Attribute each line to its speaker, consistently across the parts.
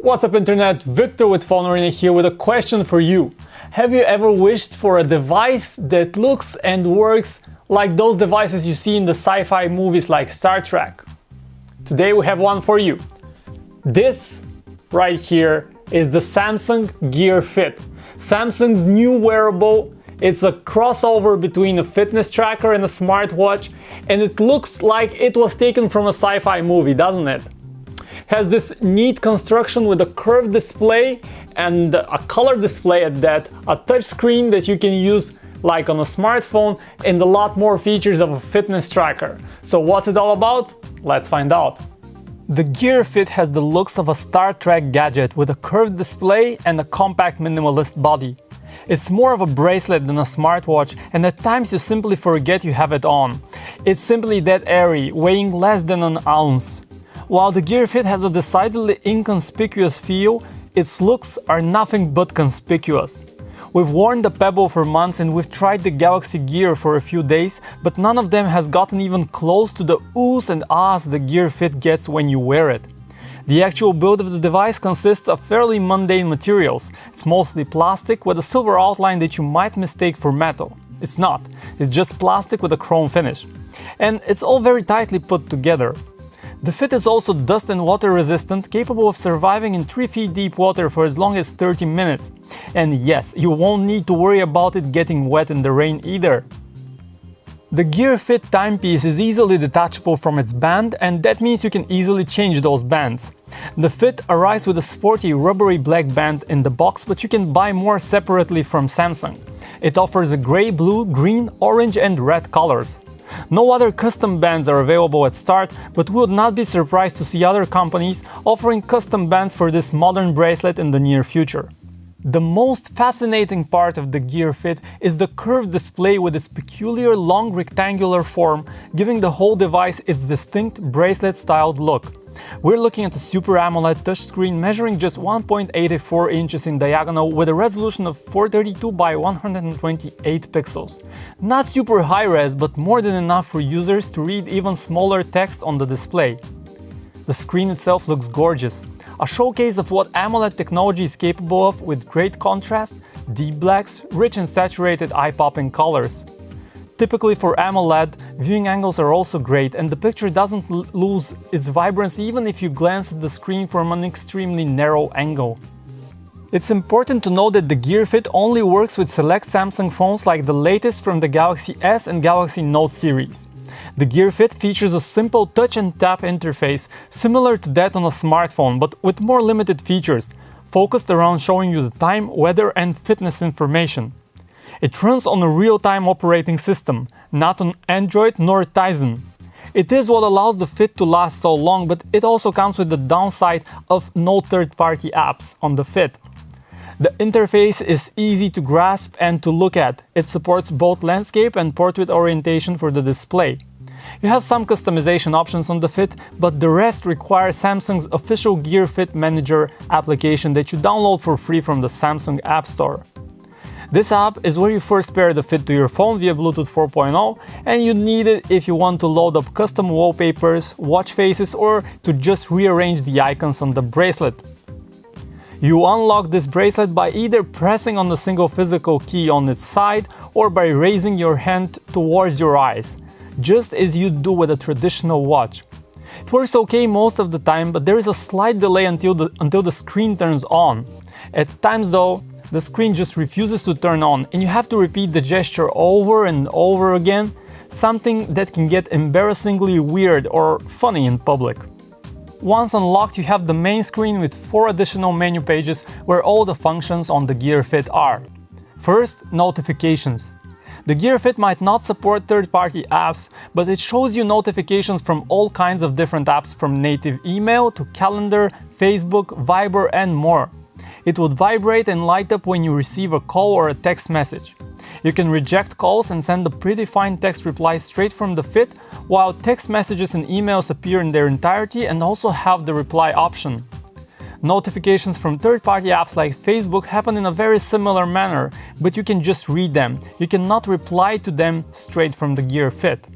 Speaker 1: What's up internet, Victor with Phone Arena here with a question for you. Have you ever wished for a device that looks and works like those devices you see in the sci-fi movies like Star Trek? Today we have one for you. This right here is the Samsung Gear Fit. Samsung's new wearable. It's a crossover between a fitness tracker and a smartwatch, and it looks like it was taken from a sci-fi movie, doesn't it? Has this neat construction with a curved display and a color display at that, a touch screen that you can use like on a smartphone, and a lot more features of a fitness tracker. So what's it all about? Let's find out. The Gear Fit has the looks of a Star Trek gadget with a curved display and a compact minimalist body. It's more of a bracelet than a smartwatch, and at times you simply forget you have it on. It's simply that airy, weighing less than an ounce. While the Gear Fit has a decidedly inconspicuous feel, its looks are nothing but conspicuous. We've worn the Pebble for months and we've tried the Galaxy Gear for a few days, but none of them has gotten even close to the oohs and ahs the Gear Fit gets when you wear it. The actual build of the device consists of fairly mundane materials. It's mostly plastic with a silver outline that you might mistake for metal. It's not, it's just plastic with a chrome finish. And it's all very tightly put together. The Fit is also dust and water resistant, capable of surviving in 3 feet deep water for as long as 30 minutes. And yes, you won't need to worry about it getting wet in the rain either. The Gear Fit timepiece is easily detachable from its band, and that means you can easily change those bands. The Fit arrives with a sporty rubbery black band in the box, but you can buy more separately from Samsung. It offers a gray, blue, green, orange and red colors. No other custom bands are available at start, but we would not be surprised to see other companies offering custom bands for this modern bracelet in the near future. The most fascinating part of the Gear Fit is the curved display with its peculiar long rectangular form, giving the whole device its distinct bracelet-styled look. We're looking at a Super AMOLED touchscreen measuring just 1.84 inches in diagonal with a resolution of 432 by 128 pixels. Not super high-res, but more than enough for users to read even smaller text on the display. The screen itself looks gorgeous. A showcase of what AMOLED technology is capable of with great contrast, deep blacks, rich and saturated eye-popping colors. Typically for AMOLED, viewing angles are also great, and the picture doesn't lose its vibrancy even if you glance at the screen from an extremely narrow angle. It's important to note that the Gear Fit only works with select Samsung phones like the latest from the Galaxy S and Galaxy Note series. The Gear Fit features a simple touch and tap interface similar to that on a smartphone, but with more limited features, focused around showing you the time, weather and fitness information. It runs on a real-time operating system, not on Android nor Tizen. It is what allows the Fit to last so long, but it also comes with the downside of no third-party apps on the Fit. The interface is easy to grasp and to look at. It supports both landscape and portrait orientation for the display. You have some customization options on the Fit, but the rest require Samsung's official Gear Fit Manager application that you download for free from the Samsung App Store. This app is where you first pair the Fit to your phone via Bluetooth 4.0, and you need it if you want to load up custom wallpapers, watch faces, or to just rearrange the icons on the bracelet. You unlock this bracelet by either pressing on the single physical key on its side or by raising your hand towards your eyes, just as you do with a traditional watch. It works okay most of the time, but there is a slight delay until the screen turns on. At times though, the screen just refuses to turn on and you have to repeat the gesture over and over again, something that can get embarrassingly weird or funny in public. Once unlocked, you have the main screen with 4 additional menu pages where all the functions on the Gear Fit are. First, notifications. The Gear Fit might not support third-party apps, but it shows you notifications from all kinds of different apps, from native email to calendar, Facebook, Viber and more. It would vibrate and light up when you receive a call or a text message. You can reject calls and send a predefined text reply straight from the Fit, while text messages and emails appear in their entirety and also have the reply option. Notifications from third-party apps like Facebook happen in a very similar manner, but you can just read them. You cannot reply to them straight from the Gear Fit.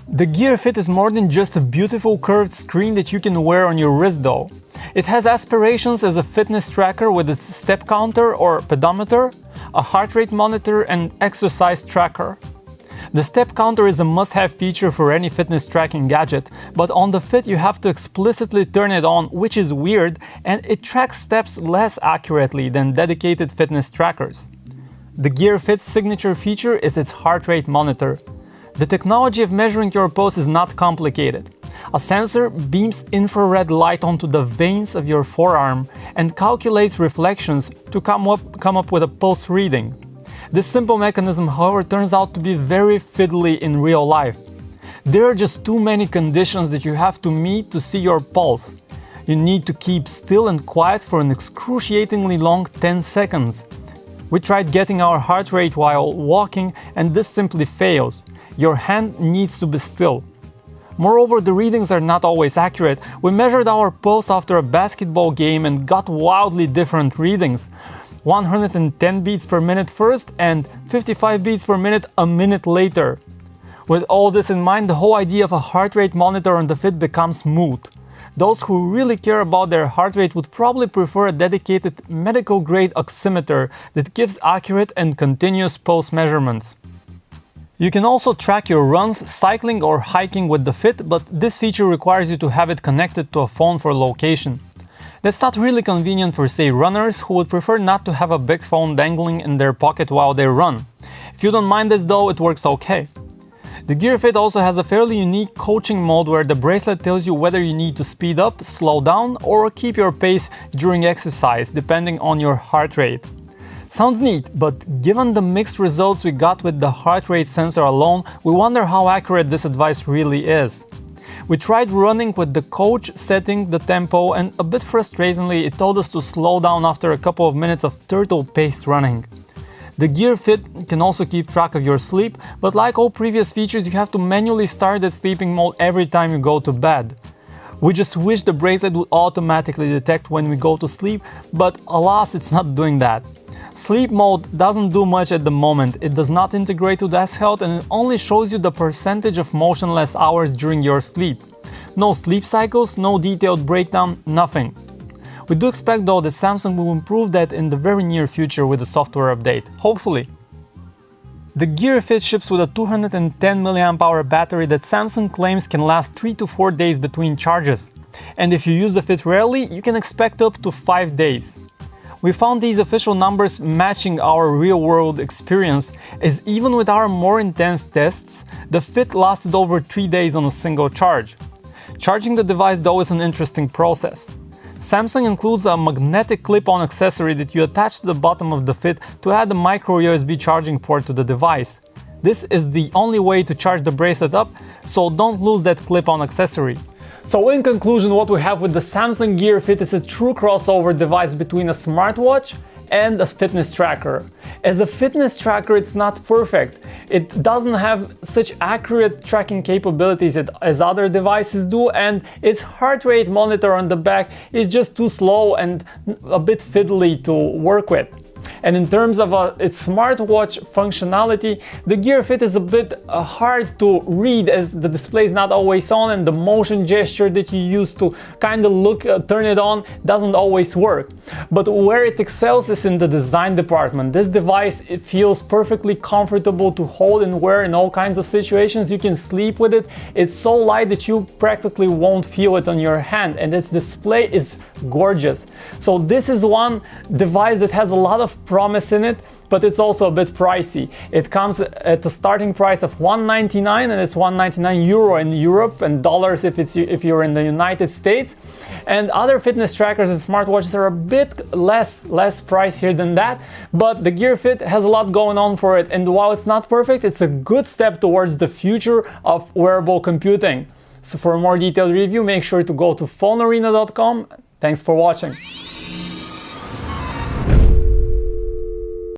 Speaker 1: The Gear Fit is more than just a beautiful curved screen that you can wear on your wrist though. It has aspirations as a fitness tracker with a step counter or pedometer, a heart rate monitor and exercise tracker. The step counter is a must-have feature for any fitness tracking gadget, but on the Fit you have to explicitly turn it on, which is weird, and it tracks steps less accurately than dedicated fitness trackers. The Gear Fit's signature feature is its heart rate monitor. The technology of measuring your pulse is not complicated. A sensor beams infrared light onto the veins of your forearm and calculates reflections to come up with a pulse reading. This simple mechanism, however, turns out to be very fiddly in real life. There are just too many conditions that you have to meet to see your pulse. You need to keep still and quiet for an excruciatingly long 10 seconds. We tried getting our heart rate while walking and this simply fails. Your hand needs to be still. Moreover, the readings are not always accurate. We measured our pulse after a basketball game and got wildly different readings. 110 beats per minute first and 55 beats per minute a minute later. With all this in mind, the whole idea of a heart rate monitor on the Fit becomes moot. Those who really care about their heart rate would probably prefer a dedicated medical-grade oximeter that gives accurate and continuous pulse measurements. You can also track your runs, cycling or hiking with the Fit, but this feature requires you to have it connected to a phone for location. That's not really convenient for, say, runners who would prefer not to have a big phone dangling in their pocket while they run. If you don't mind this though, it works okay. The Gear Fit also has a fairly unique coaching mode where the bracelet tells you whether you need to speed up, slow down, or keep your pace during exercise, depending on your heart rate. Sounds neat, but given the mixed results we got with the heart rate sensor alone, we wonder how accurate this advice really is. We tried running with the coach setting the tempo, and a bit frustratingly it told us to slow down after a couple of minutes of turtle-paced running. The Gear Fit can also keep track of your sleep, but like all previous features, you have to manually start the sleeping mode every time you go to bed. We just wish the bracelet would automatically detect when we go to sleep, but alas, it's not doing that. Sleep mode doesn't do much at the moment. It does not integrate with S-Health and it only shows you the percentage of motionless hours during your sleep. No sleep cycles, no detailed breakdown, nothing. We do expect though that Samsung will improve that in the very near future with a software update, hopefully. The Gear Fit ships with a 210 mAh battery that Samsung claims can last 3 to 4 days between charges. And if you use the Fit rarely, you can expect up to 5 days. We found these official numbers matching our real-world experience, as even with our more intense tests, the Fit lasted over 3 days on a single charge. Charging the device though is an interesting process. Samsung includes a magnetic clip-on accessory that you attach to the bottom of the Fit to add a micro USB charging port to the device. This is the only way to charge the bracelet up, so don't lose that clip-on accessory. So in conclusion, what we have with the Samsung Gear Fit is a true crossover device between a smartwatch and a fitness tracker. As a fitness tracker, it's not perfect. It doesn't have such accurate tracking capabilities as other devices do, and its heart rate monitor on the back is just too slow and a bit fiddly to work with. And in terms of its smartwatch functionality, the Gear Fit is a bit hard to read as the display is not always on and the motion gesture that you use to kind of turn it on doesn't always work. But where it excels is in the design department. This device, it feels perfectly comfortable to hold and wear in all kinds of situations. You can sleep with it. It's so light that you practically won't feel it on your hand, and its display is gorgeous. So this is one device that has a lot of promise in it, but it's also a bit pricey. It comes at a starting price of €199, and it's €199 in Europe, and dollars if you're in the United States. And other fitness trackers and smartwatches are a bit less pricier than that, but the Gear Fit has a lot going on for it, and while it's not perfect, it's a good step towards the future of wearable computing. So for a more detailed review, make sure to go to phonearena.com. Thanks for watching.